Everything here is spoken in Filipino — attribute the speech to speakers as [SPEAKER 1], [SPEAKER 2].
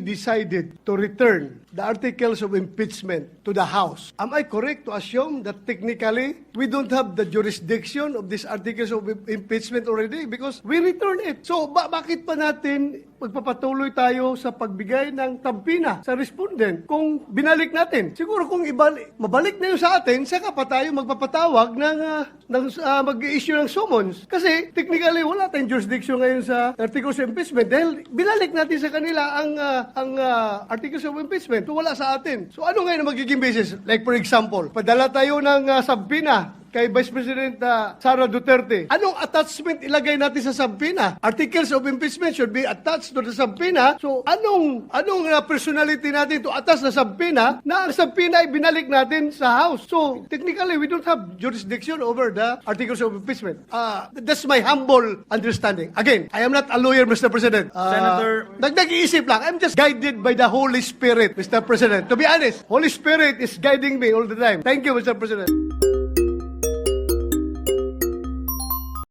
[SPEAKER 1] decided to return the articles of impeachment to the House, am I correct to assume that technically we don't have the jurisdiction of these articles of impeachment already because we returned it? So bakit pa natin magpapatuloy tayo sa pagbigay ng tampina sa respondent kung binalik natin? Siguro kung mabalik na yun sa atin, saka pa tayo magpapatawag ng mag-issue ng summons. Kasi technically wala tayong jurisdiction ngayon sa articles of impeachment dahil binalik natin sa kanila ang articles of impeachment. So wala sa atin. So ano ngayon ang magiging basis? Like for example, padala tayo ng sampina kay Vice President Sara Duterte. Anong attachment ilagay natin sa sampina? Articles of impeachment should be attached to the sampina. So anong personality natin to attach na sampina na ang sampina ay binalik natin sa House? So technically, we don't have jurisdiction over the articles of impeachment. That's my humble understanding. Again, I am not a lawyer, Mr. President.
[SPEAKER 2] Senator...
[SPEAKER 1] Nag-iisip lang. I'm just guided by the Holy Spirit, Mr. President. To be honest, Holy Spirit is guiding me all the time. Thank you, Mr. President.